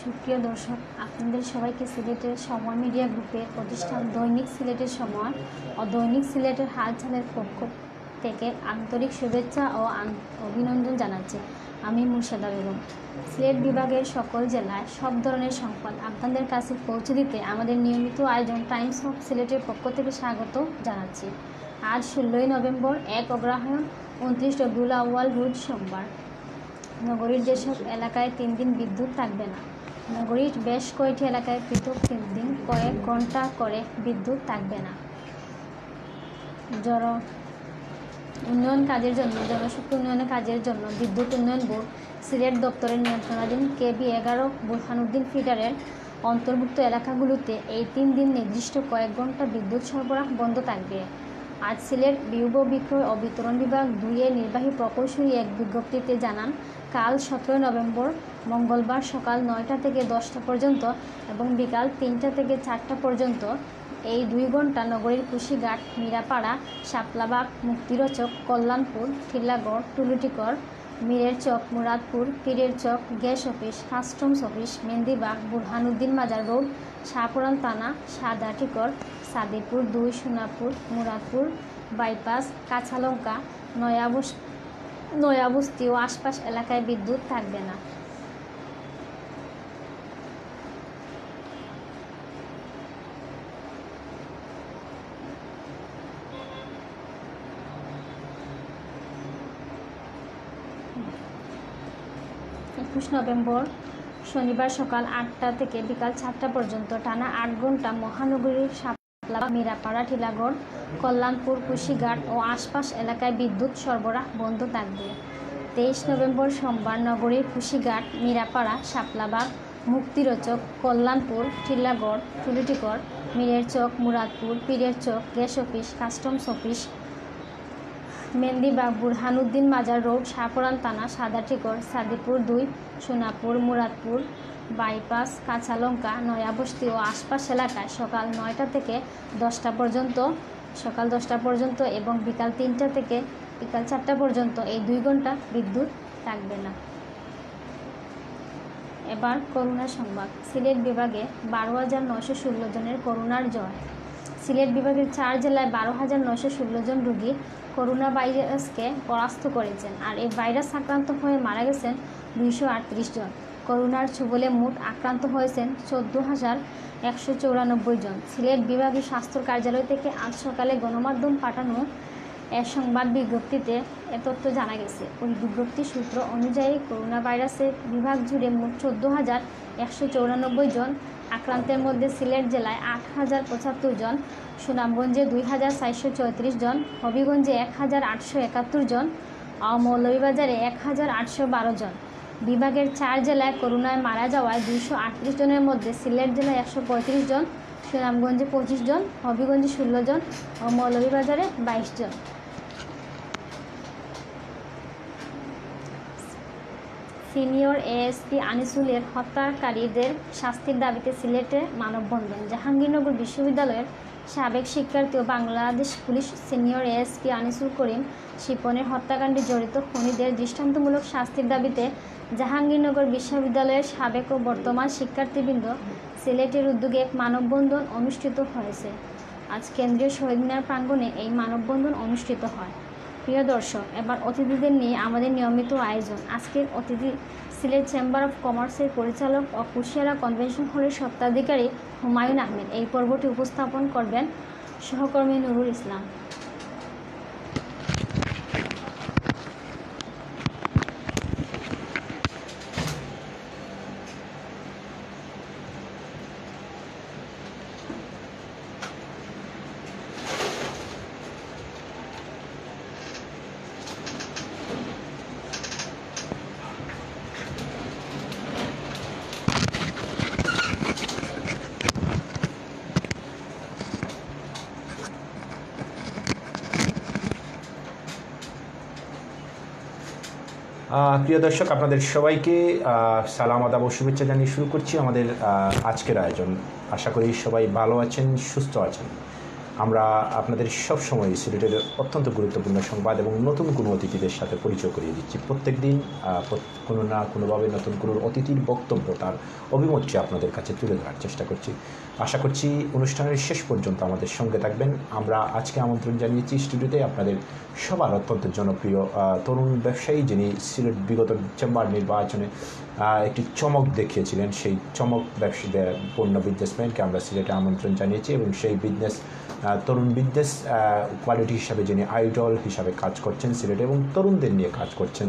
সুপ্রিয় দর্শক, আপনাদের সবাইকে সিলেটের সময় মিডিয়া গ্রুপের প্রতিষ্ঠান দৈনিক সিলেটের সময় ও দৈনিক সিলেটের হালচালের পক্ষ থেকে আন্তরিক শুভেচ্ছা ও অভিনন্দন জানাচ্ছি। আমি মুর্শেদা বেগম। সিলেট বিভাগের সকল জেলায় সব ধরনের সংবাদ আপনাদের কাছে পৌঁছে দিতে আমাদের নিয়মিত আয়োজন টাইমস অফ সিলেটের পক্ষ থেকে স্বাগত জানাচ্ছি। আজ 16ই নভেম্বর, 1 অগ্রহায়ণ, 29 রবিউল আউয়াল, রোজ সোমবার। নগরীর যেসব এলাকায় 3 দিন বিদ্যুৎ থাকবে না। নগরীর বেশ কয়েকটি এলাকায় পৃথক 3 দিন কয়েক ঘন্টা করে বিদ্যুৎ থাকবে না। উন্নয়ন কাজের জন্য জনশক্তি উন্নয়নের কাজের জন্য বিদ্যুৎ উন্নয়ন বোর্ড সিলেট দপ্তরের নিয়ন্ত্রণাধীন কেবি 11 বুরহানুদ্দিন ফিডারের অন্তর্ভুক্ত এলাকাগুলোতে এই 3 দিন নির্দিষ্ট কয়েক ঘন্টা বিদ্যুৎ সরবরাহ বন্ধ থাকবে। আজ সিলেট বিউব বিক্রয় ও বিতরণ বিভাগ 2-এর নির্বাহী প্রকৌশলী এক বিজ্ঞপ্তিতে জানান, কাল 17 নভেম্বর মঙ্গলবার সকাল 9টা থেকে 10টা পর্যন্ত এবং বিকাল 3টা থেকে 4টা পর্যন্ত এই 2 ঘন্টা নগরীর কুশিঘাট, মিরাপাড়া, শাপলাবাগ, মুক্তিরচক, কল্যাণপুর, টিলাগড়, টুলুটিকর, মীরের চক, মুরাদপুর, পীরের চক, gas office, customs office, Mehendibag, Burhanuddin Mazar road, Shahpuran থানা, সাদাটিকর, সাদিপুর 2, সোনাপুর, মুরাদপুর বাইপাস, কাঁচালঙ্কা, নয়াবস্তি ও আশপাশ এলাকায় বিদ্যুৎ থাকবে না। নভেম্বর শনিবার সকাল 8টা থেকে বিকাল 4টা পর্যন্ত টানা 8 ঘন্টা মহানগরীর শাপলা, মিরাপাড়া, টিলাগড়, কল্যাণপুর, কুশিঘাট ও আশপাশ এলাকায় বিদ্যুৎ সরবরাহ বন্ধ থাকবে। 23 নভেম্বর সোমবার নগরীর কুশিঘাট, মিরাপাড়া, শাপলাবাগ, মুক্তিরচক, কল্যাণপুর, টিলাগড়, টুলুটিকর, মীরের চক, মুরাদপুর, পীরের চক, gas office, customs office, Mehendibag, Burhanuddin Mazar road, Shahpuran থানা, সাদাটিকর, সাদিপুর 2, সোনাপুর, মুরাদপুর বাইপাস, কাঁচালঙ্কা, নয়াবস্তি ও আশপাশ এলাকায় সকাল 9টা থেকে 10টা পর্যন্ত এবং বিকাল 3টা থেকে বিকাল 4টা পর্যন্ত এই 2 ঘন্টা বিদ্যুৎ থাকবে না। এবার করোনা সংবাদ। সিলেট বিভাগে 12,916 জনের করোনার জ্বর। সিলেট বিভাগের 4 জেলায় 12,916 জন রোগী করোনা ভাইরাসকে পরাস্ত করেছেন, আর এই ভাইরাস আক্রান্ত হয়ে মারা গেছেন 238 জন। করোনার ছবলে মোট আক্রান্ত হয়েছেন 14,194 জন। সিলেট বিভাগীয় স্বাস্থ্য কার্যালয় থেকে আজ সকালে গণমাধ্যম পাঠানো এক সংবাদ বিজ্ঞপ্তিতে এ তথ্য জানা গেছে। ওই বিজ্ঞপ্তির সূত্র অনুযায়ী করোনা ভাইরাসে বিভাগ জুড়ে মোট 14,194 জন। আক্রান্তের মধ্যে সিলেট জেলায় 8,075 জন, সুনামগঞ্জে 2,434 জন, হবিগঞ্জে 1,871 জন ও মৌলভীবাজারে 1,812 জন। বিভাগের 4 জেলায় করোনায় মারা যাওয়ায় 238 জনের মধ্যে সিলেট জেলায় 135 জন, সুনামগঞ্জে 25 জন, হবিগঞ্জে 16 জন ও মৌলভীবাজারে 22 জন। সিনিয়র এএসপি আনিসুলের হত্যাকারীদের শাস্তির দাবিতে সিলেটে মানববন্ধন। জাহাঙ্গীরনগর বিশ্ববিদ্যালয়ের সাবেক শিক্ষার্থী ও Bangladesh police senior ASP Anisul Karim শিপনের হত্যাকাণ্ডে জড়িত খুনিদের দৃষ্টান্তমূলক শাস্তির দাবিতে জাহাঙ্গীরনগর বিশ্ববিদ্যালয়ের সাবেক ও বর্তমান শিক্ষার্থীবৃন্দ সিলেটের উদ্যোগে এক মানববন্ধন অনুষ্ঠিত হয়েছে। আজ কেন্দ্রীয় শহীদ মিনার প্রাঙ্গণে এই মানববন্ধন অনুষ্ঠিত হয়। প্রিয় দর্শক, এবার অতিথিদের নিয়ে আমাদের নিয়মিত আয়োজন। আজকের অতিথি সিলেট চেম্বার অফ কমার্সের পরিচালক ও কুশিয়ারা কনভেনশন হলের স্বত্বাধিকারী হুমায়ুন আহমেদ। এই পর্বটি উপস্থাপন করবেন সহকর্মী নুরুল ইসলাম। প্রিয় দর্শক, আপনাদের সবাইকে সালাম, আদাব ও শুভেচ্ছা জানিয়ে শুরু করছি আমাদের আজকের আয়োজন। আশা করি সবাই ভালো আছেন, সুস্থ আছেন। আমরা আপনাদের সবসময় সিলেটের অত্যন্ত গুরুত্বপূর্ণ সংবাদ এবং নতুন কোনো অতিথিদের সাথে পরিচয় করিয়ে দিচ্ছি। প্রত্যেক দিন কোনো না কোনোভাবে নতুন কোনো অতিথির বক্তব্য, তার অভিমতকে আপনাদের কাছে তুলে ধরার চেষ্টা করছি। আশা করছি অনুষ্ঠানের শেষ পর্যন্ত আমাদের সঙ্গে থাকবেন। আমরা আজকে আমন্ত্রণ জানিয়েছি স্টুডিওতে আপনাদের সবার অত্যন্ত জনপ্রিয় তরুণ ব্যবসায়ী, যিনি সিলেট বিগত চেম্বার নির্বাচনে একটি চমক দেখিয়েছিলেন। সেই চমক পূর্ণ বিজনেসম্যানকে আমরা সিলেটে আমন্ত্রণ জানিয়েছি এবং সেই তরুণ বিজনেস কোয়ালিটি হিসাবে যিনি আইডল হিসাবে কাজ করছেন সিলেটে এবং তরুণদের নিয়ে কাজ করছেন,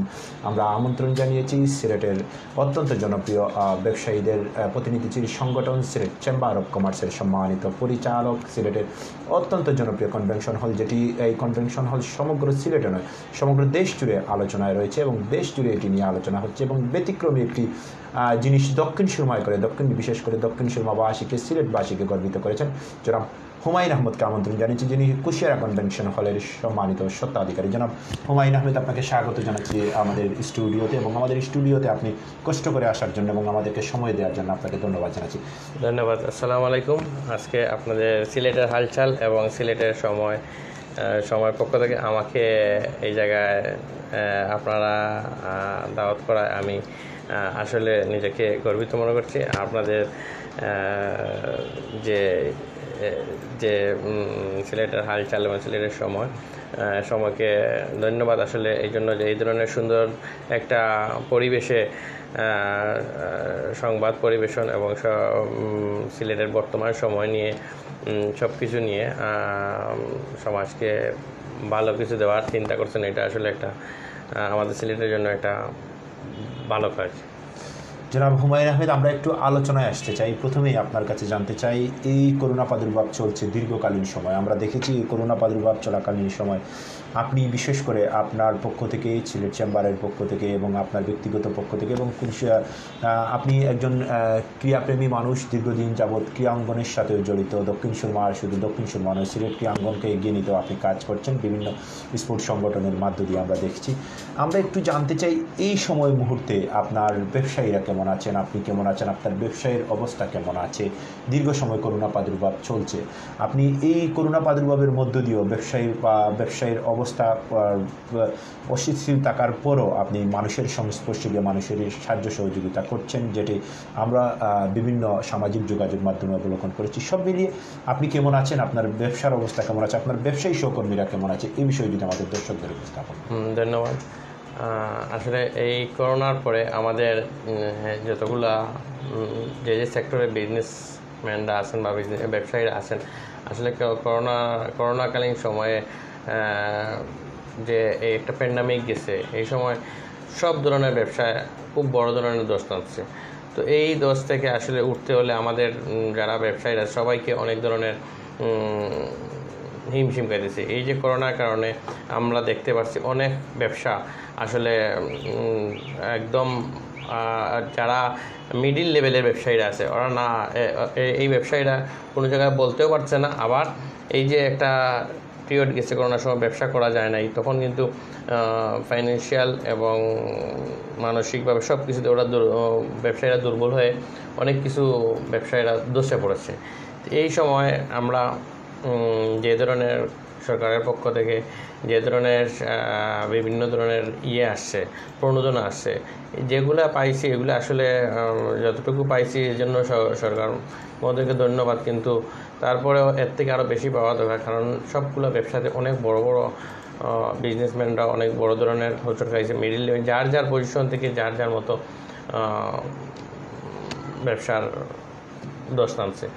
আমরা আমন্ত্রণ জানিয়েছি সিলেটের অত্যন্ত জনপ্রিয় ব্যবসায়ীদের প্রতিনিধির সংগঠন সিলেট চেম্বার অফ কমার্সের সম্মানিত পরিচালক, সিলেটের অত্যন্ত জনপ্রিয় কনভেনশন হল, যেটি এই কনভেনশন হল সমগ্র সিলেটে নয় সমগ্র দেশ জুড়ে আলোচনায় রয়েছে এবং দেশ জুড়ে এটি নিয়ে আলোচনা হচ্ছে এবং ব্যতিক্রমী একটি জিনিস দক্ষিণ সুরমায় করে বিশেষ করে দক্ষিণ সুরমাবাসীকে, সিলেটবাসীকে গর্বিত করেছেন। জনাব হুমায়ুন আহমেদকে আমন্ত্রণ জানিয়েছি, যিনি কুশিয়ারা কনভেনশন হলের সম্মানিত স্বত্বাধিকারী। জনাব হুমায়ুন আহমেদ, আপনাকে স্বাগত জানাচ্ছি আমাদের স্টুডিওতে এবং আমাদের স্টুডিওতে আপনি কষ্ট করে আসার জন্য এবং আমাদেরকে সময় দেওয়ার জন্য আপনাকে ধন্যবাদ জানাচ্ছি। ধন্যবাদ। আসসালামু আলাইকুম। আজকে আপনাদের সিলেটের হালচাল এবং সিলেটের সময়ের পক্ষ থেকে আমাকে এই জায়গায় আপনারা দাওয়াত করায় আমি আসলে নিজেকে গর্বিত মনে করছি। আপনাদের যে সিলেটের হালচাল এবং সিলেটের সময়কে ধন্যবাদ আসলে এই জন্য যে এই ধরনের সুন্দর একটা পরিবেশে সংবাদ পরিবেশন এবং সিলেটের বর্তমান সময় নিয়ে সব কিছু নিয়ে সমাজকে ভালো কিছু দেওয়ার চিন্তা করছেন। এটা আসলে একটা আমাদের সিলেটের জন্য একটা ভালো কাজ। জনাব হুমায়ুন আহমেদ, আমরা একটু আলোচনায় আসতে চাই। প্রথমেই আপনার কাছে জানতে চাই, এই করোনা প্রাদুর্ভাব চলছে দীর্ঘকালীন সময়, আমরা দেখেছি এই করোনা প্রাদুর্ভাব চলাকালীন সময় আপনি বিশেষ করে আপনার পক্ষ থেকে, সিলেট চেম্বারের পক্ষ থেকে এবং আপনার ব্যক্তিগত পক্ষ থেকে এবং আপনি একজন ক্রীড়াপ্রেমী মানুষ, দীর্ঘদিন যাবৎ ক্রীড়াঙ্গনের সাথেও জড়িত। দক্ষিণ সুরমা, শুধু দক্ষিণ সুরমা নয়, সিলেট ক্রীড়াঙ্গনকে এগিয়ে নিতেও আপনি কাজ করছেন বিভিন্ন স্পোর্টস সংগঠনের মাধ্য দিয়ে আমরা দেখছি। আমরা একটু জানতে চাই, এই সময় মুহূর্তে আপনার ব্যবসায়ীরা কেমন আছেন, আপনি কেমন আছেন, আপনার ব্যবসায়ের অবস্থা কেমন আছে? দীর্ঘ সময় করোনা প্রাদুর্ভাব চলছে, আপনি এই করোনা প্রাদুর্ভাবের মধ্য দিয়েও ব্যবসায়ীর অবস্থা অস্থিতিশীল থাকার পরও আপনি মানুষের সংস্পর্শে গিয়ে মানুষের সাহায্য সহযোগিতা করছেন, যেটি আমরা বিভিন্ন সামাজিক যোগাযোগ মাধ্যমে অবলোকন করেছি। সব মিলিয়ে আপনি কেমন আছেন, আপনার ব্যবসার অবস্থা কেমন আছে, আপনার ব্যবসায়ী সহকর্মীরা কেমন আছে, এই বিষয়ে যদি আমাদের দর্শকদের উপস্থাপন। ধন্যবাদ। আসলে এই করোনার পরে আমাদের যতগুলা যে সেক্টরে বিজনেসম্যানরা আছেন বা ব্যবসায়ীরা আছেন, আসলে করোনাকালীন সময়ে যে একটা প্যান্ডামিক গেছে, এই সময় সব ধরনের ব্যবসায় খুব বড় ধরনের দোষ নামছে। তো এই দোষ থেকে আসলে উঠতে হলে আমাদের যারা ব্যবসায়ীরা সবাইকে অনেক ধরনের হিমশিম খাইতেছে। এই যে করোনার কারণে আমরা দেখতে পাচ্ছি অনেক ব্যবসা আসলে একদম যারা মিডিল লেভেলের ব্যবসায়ীরা আছে, ওরা না এই ব্যবসায়ীরা কোনো জায়গায় বলতেও পারছে না। আবার এই যে একটা পিরিয়ড গেছে করোনার সময় ব্যবসা করা যায় নাই, তখন কিন্তু ফাইন্যান্সিয়াল এবং মানসিকভাবে সব কিছুতে ব্যবসায়ীরা দুর্বল হয়ে অনেক কিছু ব্যবসায়ীরা দোষে পড়েছে। এই সময় আমরা যে ধরনের সরকারের পক্ষ থেকে যে ধরনের বিভিন্ন ধরনের আসছে, প্রণোদনা আসছে, যেগুলো পাইছি এগুলো আসলে যতটুকু পাইছি এর জন্য সরকার মহোদয়কে ধন্যবাদ। কিন্তু তারপরেও এর থেকে আরও বেশি পাওয়া দরকার, কারণ সবগুলো ব্যবসাতে অনেক বড় বড় বিজনেসম্যানরা অনেক বড় ধরনের হোঁচট খাইছে। মিডিল লেভেল যার যার পজিশন থেকে যার যার মতো ব্যবসার দোষ নামছে।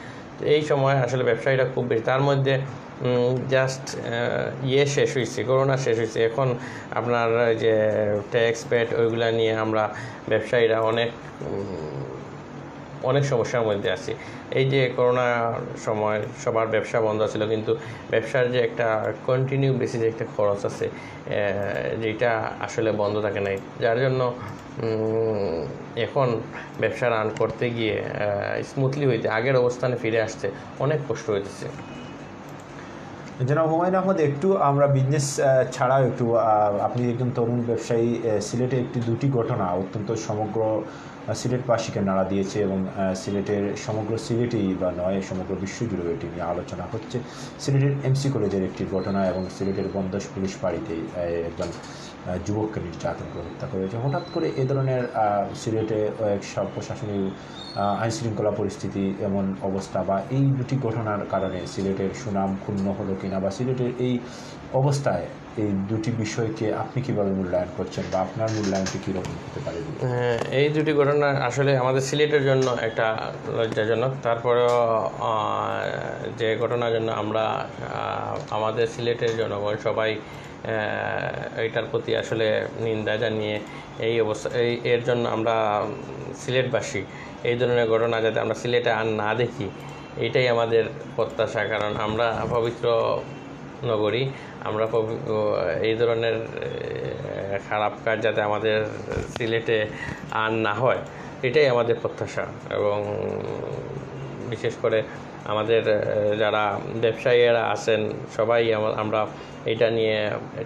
এই সময় আসলে ব্যবসায়ীরা খুব বেশি, তার মধ্যে জাস্ট শেষ হয়েছে, করোনা শেষ হয়েছে, এখন আপনার যে ট্যাক্স প্যাট ওইগুলা নিয়ে আমরা ব্যবসায়ীরা অনেক সমস্যার মধ্যে আছি। এই যে করোনার সময় সবার ব্যবসা বন্ধ ছিল, কিন্তু ব্যবসার যে একটা কন্টিনিউ বেসিস একটা খরচ আছে, যেটা আসলে বন্ধ থাকে নাই, যার জন্য এখন ব্যবসা রান করতে গিয়ে স্মুথলি হইতে আগের অবস্থানে ফিরে আসতে অনেক কষ্ট হইতেছে। জনাব হুমায়ুন আহমদ, একটু আমরা বিজনেস ছাড়াও একটু আপনি একজন তরুণ ব্যবসায়ী, সিলেটে দুটি ঘটনা অত্যন্ত সমগ্র সিলেটবাসীকে নাড়া দিয়েছে এবং সিলেটের সমগ্র সিলেটেই বা নয় সমগ্র বিশ্বজুড়ে এটি নিয়ে আলোচনা হচ্ছে। সিলেটের এমসি কলেজের একটি ঘটনা এবং সিলেটের বন্দশ পুলিশ ফাঁড়িতেই একজন যুবককে নির্যাতন করে হত্যা করেছে। হঠাৎ করে এ ধরনের সিলেটে সব প্রশাসনিক আইনশৃঙ্খলা পরিস্থিতি এমন অবস্থা বা এই দুটি ঘটনার কারণে সিলেটের সুনাম ক্ষুণ্ণ হলো কিনা, বা সিলেটের এই অবস্থায় এই দুটি বিষয়কে আপনি কীভাবে মূল্যায়ন করছেন বা আপনার মূল্যায়নটি কীরকম হতে পারে? এই দুটি ঘটনা আসলে আমাদের সিলেটের জন্য একটা লজ্জাজনক। তারপরেও যে ঘটনার জন্য আমরা আমাদের সিলেটের জনগণ সবাই এইটার প্রতি আসলে নিন্দা জানিয়ে এই অবস্থা এর জন্য আমরা সিলেটবাসী এই ধরনের ঘটনা যাতে আমরা সিলেটে আর না দেখি, এইটাই আমাদের প্রত্যাশা। কারণ আমরা পবিত্র নগরী, আমরা এই ধরনের খারাপ কাজ যাতে আমাদের সিলেটে আর না হয়, এটাই আমাদের প্রত্যাশা। এবং বিশেষ করে আমাদের যারা ব্যবসায়ীরা আছেন সবাই আমরা এটা নিয়ে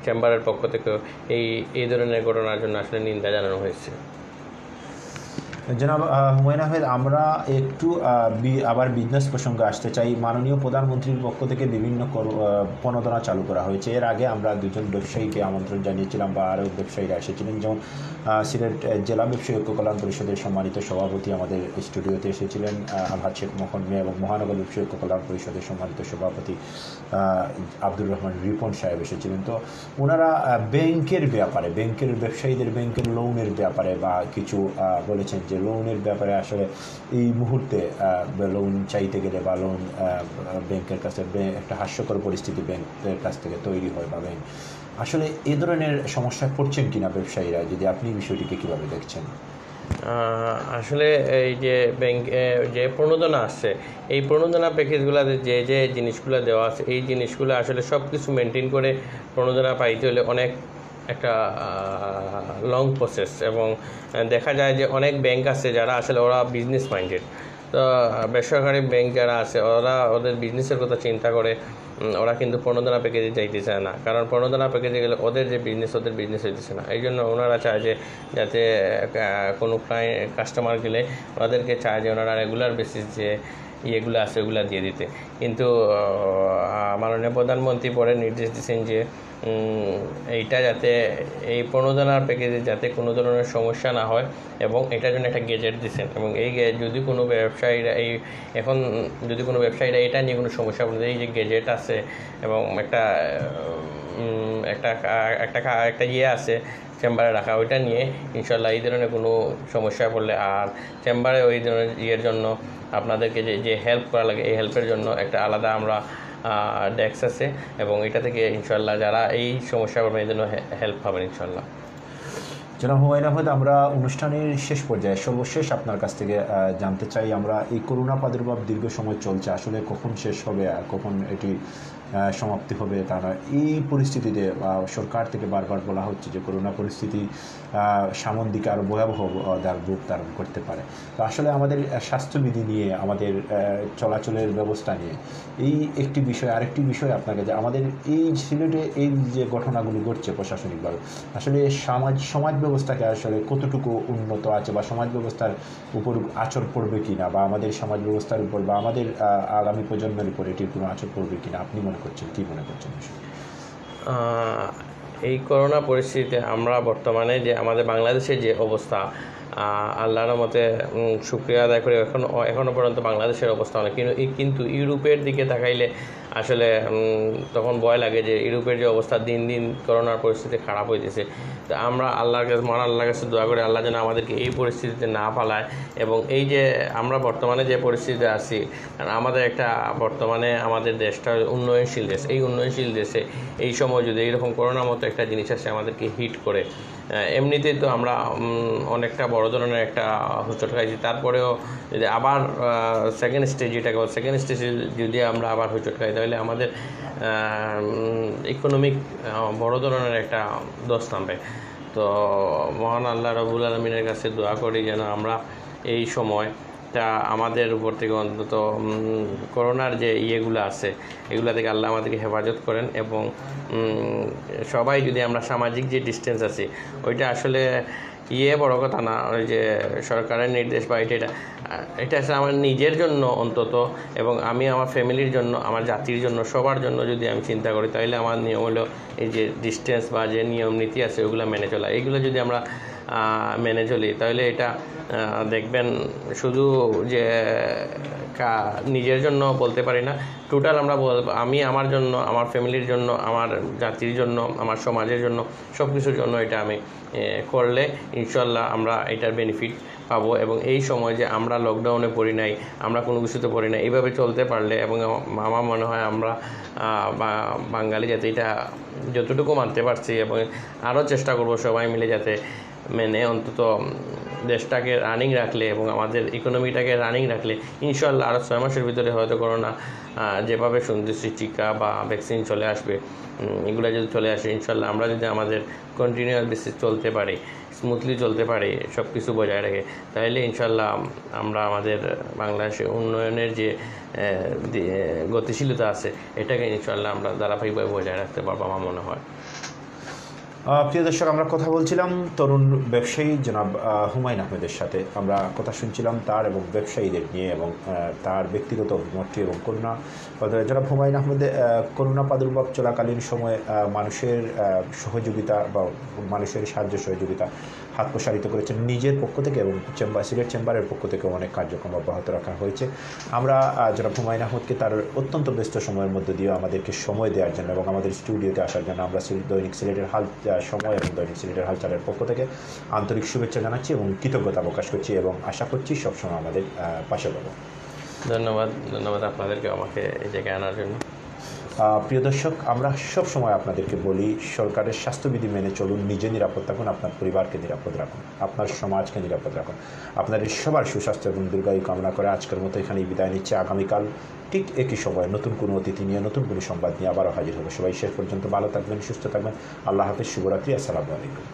চেম্বারের পক্ষ থেকে এই ধরনের ঘটনার জন্য আসলে নিন্দা জানানো হয়েছে। জনাব হুমায়ুন আহমেদ, আমরা একটু আবার বিজনেস প্রসঙ্গে আসতে চাই। মাননীয় প্রধানমন্ত্রীর পক্ষ থেকে বিভিন্ন প্রণোদনা চালু করা হয়েছে। এর আগে আমরা দুজন ব্যবসায়ীকে আমন্ত্রণ জানিয়েছিলাম বা আরও ব্যবসায়ীরা এসেছিলেন, যেমন সিলেট জেলা ব্যবসায়ী ঐক্য কল্যাণ পরিষদের সম্মানিত সভাপতি আমাদের স্টুডিওতে এসেছিলেন আলহাজ শেখ মোহাম্মদ মিয়া, এবং মহানগর ব্যবসায়ী ঐক্য কল্যাণ পরিষদের সম্মানিত সভাপতি আব্দুর রহমান রিপন সাহেব এসেছিলেন। তো ওনারা ব্যাংকের ব্যাপারে, ব্যাংকের ব্যবসায়ীদের ব্যাংকের লোনের ব্যাপারে বা কিছু বলেছেন যে লোনের ব্যাপারে আসলে এই মুহূর্তে লোন চাইতে গেলে বা লোন ব্যাংকের কাছে একটা হাস্যকর পরিস্থিতি ব্যাংকের কাছ থেকে তৈরি হয় বা ব্যাংক আসলে এ ধরনের সমস্যায় পড়ছেন কিনা ব্যবসায়ীরা, যদি আপনি বিষয়টিকে কীভাবে দেখছেন? আসলে এই যে ব্যাংকে যে প্রণোদনা আসছে, এই প্রণোদনা প্যাকেজগুলোতে যে জিনিসগুলো দেওয়া আছে, এই জিনিসগুলো আসলে সব কিছু মেনটেন করে প্রণোদনা পাইতে হলে অনেক একটা লং প্রসেস। এবং দেখা যায় যে অনেক ব্যাংক আছে যারা আসলে ওরা বিজনেস মাইন্ডেড। তো বেসরকারি ব্যাংক যারা আছে ওরা ওদের বিজনেসের কথা চিন্তা করে, ওরা কিন্তু প্রণোদনা প্যাকেজে যাইতে চায় না। কারণ প্রণোদনা প্যাকেজে গেলে ওদের যে বিজনেস, ওদের বিজনেস হইতেছে না। এই জন্য ওনারা চায় যে যাতে কোনো কাস্টমার গেলে ওদেরকে চায় যে ওনারা রেগুলার বেসিস যে ইয়েগুলো আছে ওগুলো দিয়ে দিতে। কিন্তু মাননীয় প্রধানমন্ত্রী পরে নির্দেশ দিয়েছেন যে এইটা যাতে এই প্রণোদনার প্যাকেজে যাতে কোনো ধরনের সমস্যা না হয়, এবং এটার জন্য একটা গেজেট দিচ্ছেন। এবং এই যদি কোনো ব্যবসায়ীরা যদি কোনো ব্যবসায়ীরা এটা নিয়ে কোনো সমস্যা বলে, এই যে গেজেট আছে এবং একটা ইয়ে আছে চেম্বারে রাখা, ওইটা নিয়ে ইনশাল্লাহ এই ধরনের কোনো সমস্যায় পড়লে আর চেম্বারে ওই ধরনের ইয়ের জন্য আপনাদেরকে যে হেল্প করা লাগে, এই হেল্পের জন্য একটা আলাদা আমরা ডেস্ক আছে, এবং এটা থেকে ইনশাল্লাহ যারা এই সমস্যা পড়বে এই জন্য হেল্প পাবেন ইনশাল্লাহ। জনাব হুমায়ুন আহমেদ, আমরা অনুষ্ঠানের শেষ পর্যায়ে সর্বশেষ আপনার কাছ থেকে জানতে চাই, আমরা এই করোনা প্রাদুর্ভাব দীর্ঘ সময় চলছে, আসলে কখন শেষ হবে আর কখন এটি সমাপ্তি হবে তা নয়। এই পরিস্থিতিতে সরকার থেকে বারবার বলা হচ্ছে যে করোনা পরিস্থিতি সামনের দিকে আরও ভয়াবহ রূপ ধারণ করতে পারে। তো আসলে আমাদের স্বাস্থ্যবিধি নিয়ে, আমাদের চলাচলের ব্যবস্থা নিয়ে এই একটি বিষয়, আরেকটি বিষয় আপনাকে যে আমাদের এই সিলেটে এই যে ঘটনাগুলো ঘটছে প্রশাসনিকভাবে, আসলে সমাজ ব্যবস্থাকে আসলে কতটুকু উন্নত আছে বা সমাজ ব্যবস্থার উপর আঁচড় পড়বে কিনা, বা আমাদের সমাজ ব্যবস্থার উপর বা আমাদের আগামী প্রজন্মের উপর এটির কোনো আঁচড় পড়বে কিনা আপনি মনে করছেন, কী মনে করছেন? এই করোনা পরিস্থিতিতে আমরা বর্তমানে যে আমাদের বাংলাদেশের যে অবস্থা, আল্লাহর মতে শুকরিয়া আদায় করে এখনও পর্যন্ত বাংলাদেশের অবস্থা অনেক, কিন্তু ইউরোপের দিকে তাকাইলে আসলে তখন ভয় লাগে যে ইউরোপের যে অবস্থা দিন দিন করোনার পরিস্থিতি খারাপ হইতেছে। তো আমরা আল্লাহর কাছে দোয়া করি আল্লাহ যেন আমাদেরকে এই পরিস্থিতিতে না ফালায়। এবং এই যে আমরা বর্তমানে যে পরিস্থিতিতে আছি, আমাদের একটা বর্তমানে আমাদের দেশটা উন্নয়নশীল দেশ, এই উন্নয়নশীল দেশে এই সময় যদি এইরকম করোনার মতো একটা জিনিস আসে আমাদেরকে হিট করে, এমনিতেই তো আমরা অনেকটা বড় ধরনের একটা হোঁচট খাইছি, তারপরেও যদি আবার সেকেন্ড স্টেজ যদি আমরা আবার হোঁচট খাই তাহলে আমাদের ইকোনমিক বড় ধরনের একটা দোষ নামবে। তো মহান আল্লাহ রব্বুল আলমিনের কাছে দোয়া করি যেন আমরা এই সময় তা আমাদের উপর থেকে অন্তত করোনার যে ইয়েগুলো আছে এগুলা থেকে আল্লাহ আমাদেরকে হেফাজত করেন, এবং সবাই যদি আমরা সামাজিক যে ডিস্টেন্স আছে ওইটা আসলে বড় কথা না, ওই যে সরকারের নির্দেশ বা এটা আসলে আমার নিজের জন্য অন্তত, এবং আমি আমার ফ্যামিলির জন্য, আমার জাতির জন্য, সবার জন্য যদি আমি চিন্তা করি, তাহলে আমার নিয়ম হলো এই যে ডিস্টেন্স বা যে নিয়ম নীতি আছে ওগুলো মেনে চলা। এইগুলো যদি আমরা মেনে চলি তাহলে এটা দেখবেন শুধু যে নিজের জন্য বলতে পারি না, টোটাল আমরা আমি আমার জন্য, আমার ফ্যামিলির জন্য, আমার জাতির জন্য, আমার সমাজের জন্য, সব কিছুর জন্য এটা আমি করলে ইনশাল্লাহ আমরা এটার বেনিফিট পাবো। এবং এই সময় যে আমরা লকডাউনে পড়ি নাই, আমরা কোনো কিছুতে পড়ি নাই, এইভাবে চলতে পারলে, এবং আমার মনে হয় আমরা বাঙালি যাতে এটা যতটুকু মানতে পারছি, এবং আরও চেষ্টা করব সবাই মিলে যাতে মেনে অন্তত দেশটাকে রানিং রাখলে এবং আমাদের ইকোনমিটাকে রানিং রাখলে ইনশাল্লাহ আরও 6 মাসের ভিতরে হয়তো করোনা যেভাবে শুনতেছি টিকা বা ভ্যাকসিন চলে আসবে, এগুলো যদি চলে আসে ইনশাল্লাহ আমরা যদি আমাদের কন্টিনিউয়াস বেসিস চলতে পারি, স্মুথলি চলতে পারি, সব কিছু বজায় রেখে, তাহলে ইনশাল্লাহ আমরা আমাদের বাংলাদেশে উন্নয়নের যে গতিশীলতা আছে এটাকে ইনশাল্লাহ আমরা ধারাবাহিকভাবে বজায় রাখতে পারবো আমার মনে হয়। প্রিয় দর্শক, আমরা কথা বলছিলাম তরুণ ব্যবসায়ী জনাব হুমায়ুন আহমেদের সাথে। আমরা কথা শুনছিলাম তার এবং ব্যবসায়ীদের নিয়ে এবং তার ব্যক্তিগত অভিমতটি এবং করোনা। জনাব হুমায়ুন আহমেদ করোনা প্রাদুর্ভাব চলাকালীন সময়ে মানুষের সহযোগিতা বা মানুষের সাহায্য সহযোগিতা হাত প্রসারিত করেছেন নিজের পক্ষ থেকে, এবং সিলেট চেম্বারের পক্ষ থেকে অনেক কার্যক্রম অব্যাহত রাখা হয়েছে। আমরা জনাব হুমায়ুন আহমেদকে তার অত্যন্ত ব্যস্ত সময়ের মধ্যে দিয়ে আমাদেরকে সময় দেওয়ার জন্য এবং আমাদের স্টুডিওতে আসার জন্য আমরা দৈনিক সিলেটের সময় এবং দৈনিক সিলেটের হালচালের পক্ষ থেকে আন্তরিক শুভেচ্ছা জানাচ্ছি এবং কৃতজ্ঞতা প্রকাশ করছি, এবং আশা করছি সবসময় আমাদের পাশে পাবো। ধন্যবাদ আপনাদেরকে আমাকে এই জায়গায় আনার জন্য। প্রিয় দর্শক, আমরা সব সময় আপনাদেরকে বলি সরকারের স্বাস্থ্যবিধি মেনে চলুন, নিজে নিরাপদ থাকুন, আপনার পরিবারকে নিরাপদ রাখুন, আপনার সমাজকে নিরাপদ রাখুন। আপনাদের সবার সুস্বাস্থ্য এবং দীর্ঘায়ু কামনা করে আজকের মতো এখানেই বিদায় নিচ্ছে। আগামীকাল ঠিক একই সময় নতুন কোনো অতিথি নিয়ে, নতুন কোনো সংবাদ নিয়ে আবারও হাজির হবে। সবাই শেষ পর্যন্ত ভালো থাকবেন, সুস্থ থাকবেন। আল্লাহ হাফেজ, শুভরাত্রি, আসসালামু আলাইকুম।